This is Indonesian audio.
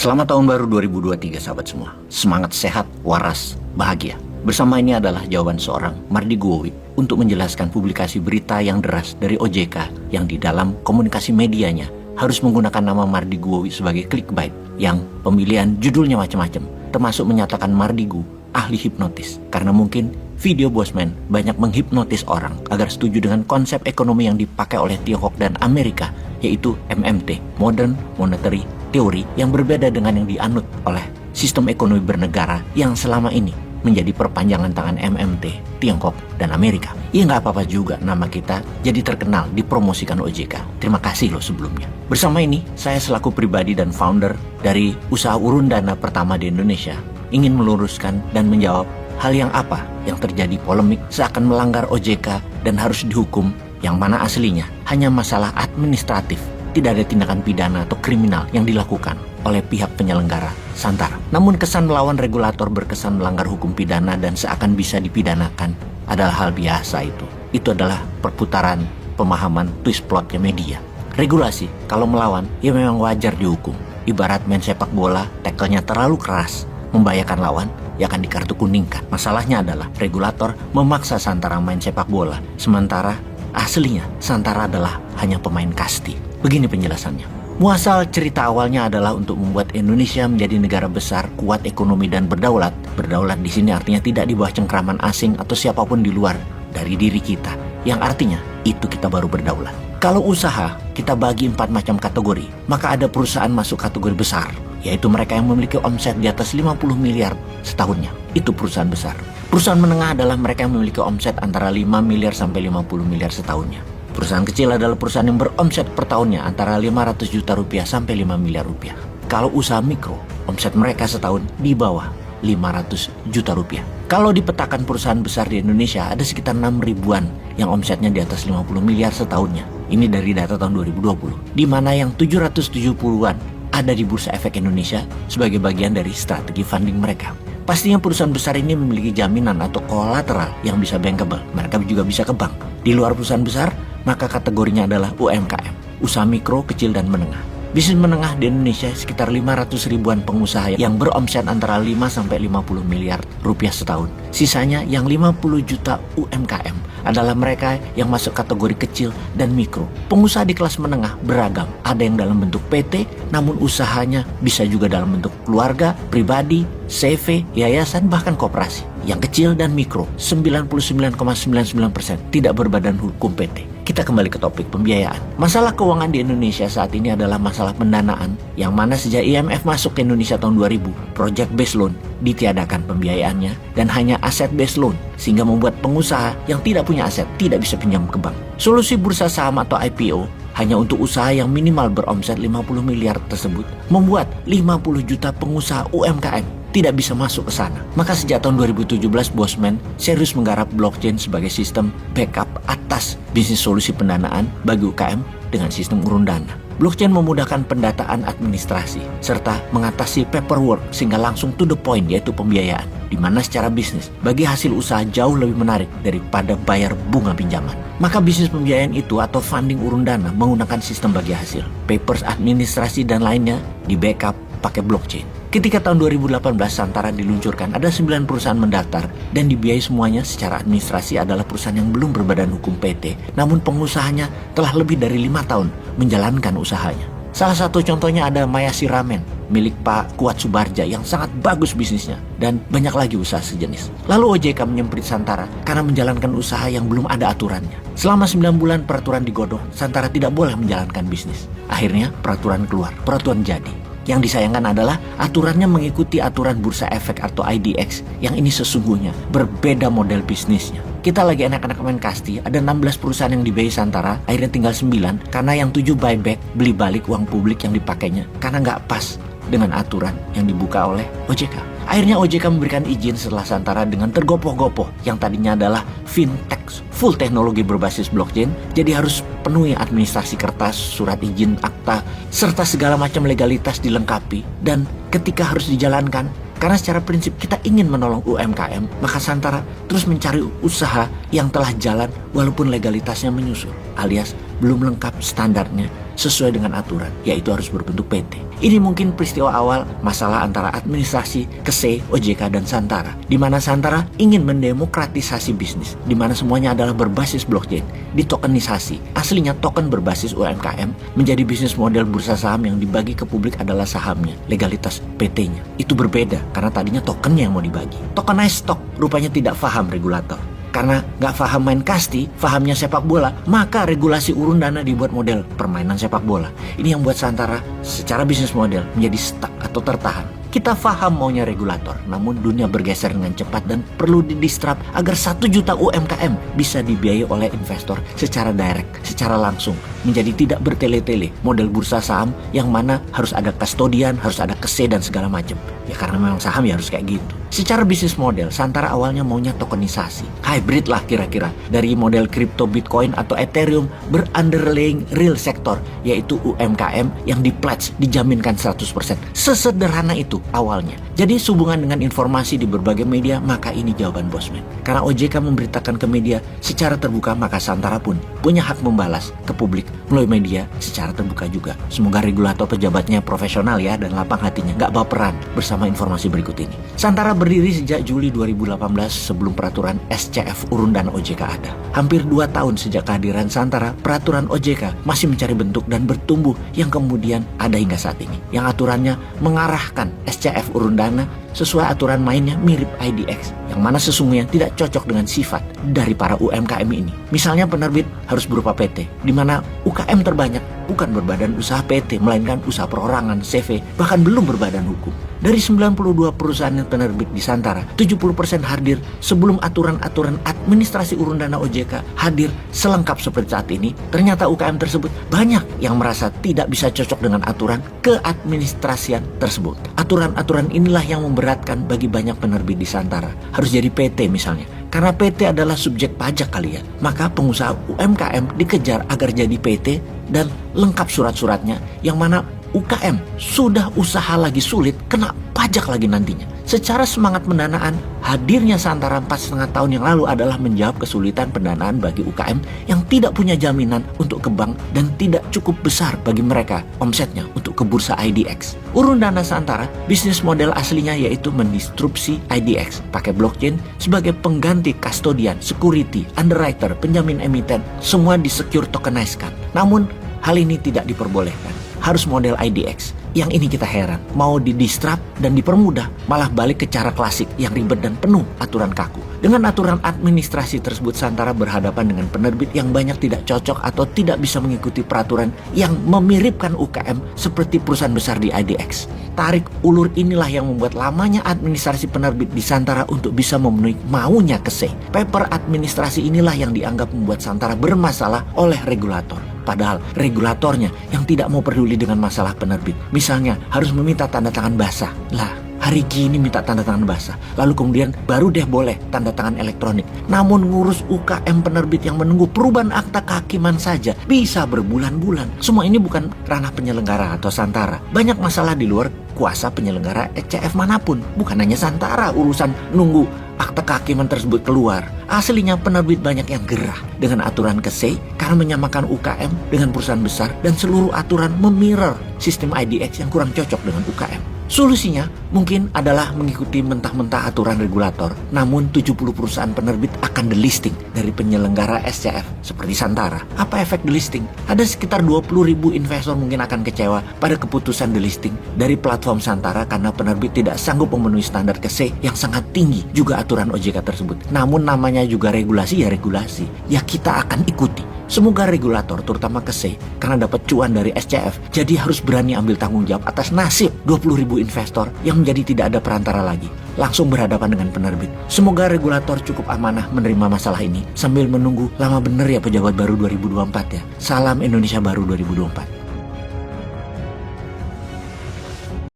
Selamat tahun baru 2023 sahabat semua. Semangat sehat, waras, bahagia. Bersama ini adalah jawaban seorang Mardi Guowi untuk menjelaskan publikasi berita yang deras dari OJK yang di dalam komunikasi medianya harus menggunakan nama Mardi Guowi sebagai clickbait yang pemilihan judulnya macam-macam, termasuk menyatakan Mardi Gu ahli hipnotis karena mungkin video Bosman banyak menghipnotis orang agar setuju dengan konsep ekonomi yang dipakai oleh Tiongkok dan Amerika, yaitu MMT, Modern Monetary Theory, yang berbeda dengan yang dianut oleh sistem ekonomi bernegara yang selama ini menjadi perpanjangan tangan MMT, Tiongkok, dan Amerika. Ya nggak apa-apa juga nama kita jadi terkenal dipromosikan OJK. Terima kasih loh sebelumnya. Bersama ini, saya selaku pribadi dan founder dari usaha urun dana pertama di Indonesia ingin meluruskan dan menjawab hal yang apa yang terjadi polemik seakan melanggar OJK dan harus dihukum, yang mana aslinya hanya masalah administratif. Tidak ada tindakan pidana atau kriminal yang dilakukan oleh pihak penyelenggara Santara. Namun kesan melawan regulator berkesan melanggar hukum pidana dan seakan bisa dipidanakan adalah hal biasa itu. Itu adalah perputaran pemahaman twist plotnya media. Regulasi kalau melawan ya memang wajar dihukum. Ibarat main sepak bola, tackle-nya terlalu keras, membahayakan lawan, ya akan dikartu kuningkan. Masalahnya adalah regulator memaksa Santara main sepak bola, sementara aslinya Santara adalah hanya pemain kasti. Begini penjelasannya. Muasal cerita awalnya adalah untuk membuat Indonesia menjadi negara besar, kuat ekonomi dan berdaulat. Berdaulat di sini artinya tidak di bawah cengkraman asing atau siapapun di luar dari diri kita. Yang artinya itu kita baru berdaulat. Kalau usaha kita bagi 4 macam kategori, maka ada perusahaan masuk kategori besar, yaitu mereka yang memiliki omset di atas 50 miliar setahunnya. Itu perusahaan besar. Perusahaan menengah adalah mereka yang memiliki omset antara 5 miliar sampai 50 miliar setahunnya. Perusahaan kecil adalah perusahaan yang beromset per tahunnya antara 500 juta rupiah sampai 5 miliar rupiah. Kalau usaha mikro, omset mereka setahun di bawah 500 juta rupiah. Kalau dipetakan perusahaan besar di Indonesia, ada sekitar 6 ribuan yang omsetnya di atas 50 miliar setahunnya. Ini dari data tahun 2020, di mana yang 770-an ada di Bursa Efek Indonesia sebagai bagian dari strategi funding mereka. Pastinya perusahaan besar ini memiliki jaminan atau kolateral yang bisa bankable. Mereka juga bisa ke bank. Di luar perusahaan besar, maka kategorinya adalah UMKM, usaha mikro, kecil, dan menengah. Bisnis menengah di Indonesia sekitar 500 ribuan pengusaha yang beromset antara 5 sampai 50 miliar rupiah setahun. Sisanya yang 50 juta UMKM adalah mereka yang masuk kategori kecil dan mikro. Pengusaha di kelas menengah beragam. Ada yang dalam bentuk PT, namun usahanya bisa juga dalam bentuk keluarga, pribadi, CV, yayasan, bahkan koperasi. Yang kecil dan mikro, 99,99% tidak berbadan hukum PT. Kita kembali ke topik pembiayaan. Masalah keuangan di Indonesia saat ini adalah masalah pendanaan, yang mana sejak IMF masuk ke Indonesia tahun 2000, project based loan ditiadakan pembiayaannya dan hanya asset based loan, sehingga membuat pengusaha yang tidak punya aset tidak bisa pinjam ke bank. Solusi bursa saham atau IPO hanya untuk usaha yang minimal beromset 50 miliar tersebut membuat 50 juta pengusaha UMKM tidak bisa masuk ke sana. Maka sejak tahun 2017 Bosman serius menggarap blockchain sebagai sistem backup atas bisnis solusi pendanaan bagi UKM dengan sistem urun dana. Blockchain memudahkan pendataan administrasi serta mengatasi paperwork sehingga langsung to the point, yaitu pembiayaan, di mana secara bisnis bagi hasil usaha jauh lebih menarik daripada bayar bunga pinjaman. Maka bisnis pembiayaan itu atau funding urun dana menggunakan sistem bagi hasil, papers administrasi dan lainnya di backup pakai blockchain. Ketika tahun 2018 Santara diluncurkan, ada 9 perusahaan mendaftar dan dibiayai semuanya secara administrasi adalah perusahaan yang belum berbadan hukum PT, namun pengusahanya telah lebih dari 5 tahun menjalankan usahanya. Salah satu contohnya ada Mayasi Ramen milik Pak Kuat Subarja yang sangat bagus bisnisnya, dan banyak lagi usaha sejenis. Lalu OJK menyemprit Santara karena menjalankan usaha yang belum ada aturannya. Selama 9 bulan peraturan digodok, Santara tidak boleh menjalankan bisnis. Akhirnya peraturan keluar, peraturan jadi. Yang disayangkan adalah aturannya mengikuti aturan Bursa Efek atau IDX yang ini sesungguhnya berbeda model bisnisnya. Kita lagi enak-enak main kasti, ada 16 perusahaan yang dibiayai Santara, akhirnya tinggal 9 karena yang 7 buyback, beli balik uang publik yang dipakainya karena nggak pas dengan aturan yang dibuka oleh OJK. Akhirnya OJK memberikan izin setelah Santara dengan tergopoh-gopoh yang tadinya adalah fintech, full teknologi berbasis blockchain, jadi harus penuhi administrasi kertas, surat izin, akta, serta segala macam legalitas dilengkapi. Dan ketika harus dijalankan, karena secara prinsip kita ingin menolong UMKM, maka Santara terus mencari usaha yang telah jalan walaupun legalitasnya menyusul, alias belum lengkap standarnya sesuai dengan aturan, yaitu harus berbentuk PT. Ini mungkin peristiwa awal masalah antara administrasi, KSE, OJK, dan Santara, di mana Santara ingin mendemokratisasi bisnis, di mana semuanya adalah berbasis blockchain, ditokenisasi. Aslinya token berbasis UMKM menjadi bisnis model bursa saham yang dibagi ke publik adalah sahamnya, legalitas PT-nya. Itu berbeda karena tadinya tokennya yang mau dibagi. Tokenized stock rupanya tidak paham regulator. Karena nggak paham main kasti, pahamnya sepak bola, maka regulasi urun dana dibuat model permainan sepak bola. Ini yang buat Santara secara bisnis model menjadi stuck atau tertahan. Kita paham maunya regulator, namun dunia bergeser dengan cepat dan perlu didistrap agar 1 juta UMKM bisa dibiayai oleh investor secara direct, secara langsung, menjadi tidak bertele-tele model bursa saham yang mana harus ada kustodian, harus ada KSE dan segala macam. Ya karena memang saham ya harus kayak gitu. Secara bisnis model, Santara awalnya maunya tokenisasi, hybrid lah kira-kira, dari model kripto Bitcoin atau Ethereum berunderlying real sector, yaitu UMKM yang di-pledge, dijaminkan 100%. Sesederhana itu awalnya. Jadi sehubungan dengan informasi di berbagai media, maka ini jawaban Bosman. Karena OJK memberitakan ke media secara terbuka, maka Santara pun punya hak membalas ke publik melalui media secara terbuka juga. Semoga regulator pejabatnya profesional ya dan lapang hatinya, gak baperan bersama informasi berikut ini. Santara berdiri sejak Juli 2018 sebelum peraturan SCF urun dana OJK ada. Hampir 2 tahun sejak kehadiran Santara, peraturan OJK masih mencari bentuk dan bertumbuh yang kemudian ada hingga saat ini. Yang aturannya mengarahkan SCF urun dana sesuai aturan mainnya mirip IDX, yang mana sesungguhnya tidak cocok dengan sifat dari para UMKM ini. Misalnya penerbit harus berupa PT, di mana UKM terbanyak bukan berbadan usaha PT, melainkan usaha perorangan, CV, bahkan belum berbadan hukum. Dari 92 perusahaan yang penerbit di Santara, 70% hadir sebelum aturan-aturan administrasi urun dana OJK hadir selengkap seperti saat ini. Ternyata UKM tersebut banyak yang merasa tidak bisa cocok dengan aturan keadministrasian tersebut. Aturan-aturan inilah yang memberatkan bagi banyak penerbit di Santara. Harus jadi PT misalnya. Karena PT adalah subjek pajak kali ya, maka pengusaha UMKM dikejar agar jadi PT dan lengkap surat-suratnya, yang mana UKM sudah usaha lagi sulit, kena pajak lagi nantinya. Secara semangat pendanaan, hadirnya Santara 4,5 tahun yang lalu adalah menjawab kesulitan pendanaan bagi UKM yang tidak punya jaminan untuk ke bank dan tidak cukup besar bagi mereka omsetnya untuk ke bursa IDX. Urun dana Santara, bisnis model aslinya yaitu mendistrupsi IDX pakai blockchain sebagai pengganti kustodian, security, underwriter, penjamin emiten, semua di-secure tokenized-kan. Namun hal ini tidak diperbolehkan. Harus model IDX. Yang ini kita heran, mau didistrap dan dipermudah, malah balik ke cara klasik yang ribet dan penuh aturan kaku. Dengan aturan administrasi tersebut, Santara berhadapan dengan penerbit yang banyak tidak cocok atau tidak bisa mengikuti peraturan yang memiripkan UKM seperti perusahaan besar di IDX. Tarik ulur inilah yang membuat lamanya administrasi penerbit di Santara untuk bisa memenuhi maunya KSE. Paper administrasi inilah yang dianggap membuat Santara bermasalah oleh regulator. Padahal regulatornya yang tidak mau peduli dengan masalah penerbit. Misalnya harus meminta tanda tangan basah. Lah, hari gini minta tanda tangan basah. Lalu kemudian baru deh boleh tanda tangan elektronik. Namun ngurus UKM penerbit yang menunggu perubahan akta kehakiman saja bisa berbulan-bulan. Semua ini bukan ranah penyelenggara atau Santara. Banyak masalah di luar kuasa penyelenggara SCF manapun. Bukan hanya Santara urusan nunggu akta kehakiman tersebut keluar. Aslinya penerbit banyak yang gerah dengan aturan KSE karena menyamakan UKM dengan perusahaan besar dan seluruh aturan memirror sistem IDX yang kurang cocok dengan UKM. Solusinya mungkin adalah mengikuti mentah-mentah aturan regulator. Namun 70 perusahaan penerbit akan delisting dari penyelenggara SCF seperti Santara. Apa efek delisting? Ada sekitar 20.000 investor mungkin akan kecewa pada keputusan delisting dari platform Santara karena penerbit tidak sanggup memenuhi standar KSE yang sangat tinggi, juga aturan OJK tersebut. Namun namanya juga regulasi ya regulasi. Ya kita akan ikuti. Semoga regulator, terutama KSE, karena dapat cuan dari SCF, jadi harus berani ambil tanggung jawab atas nasib 20.000 investor yang menjadi tidak ada perantara lagi, langsung berhadapan dengan penerbit. Semoga regulator cukup amanah menerima masalah ini sambil menunggu lama bener ya pejabat baru 2024 ya. Salam Indonesia Baru 2024.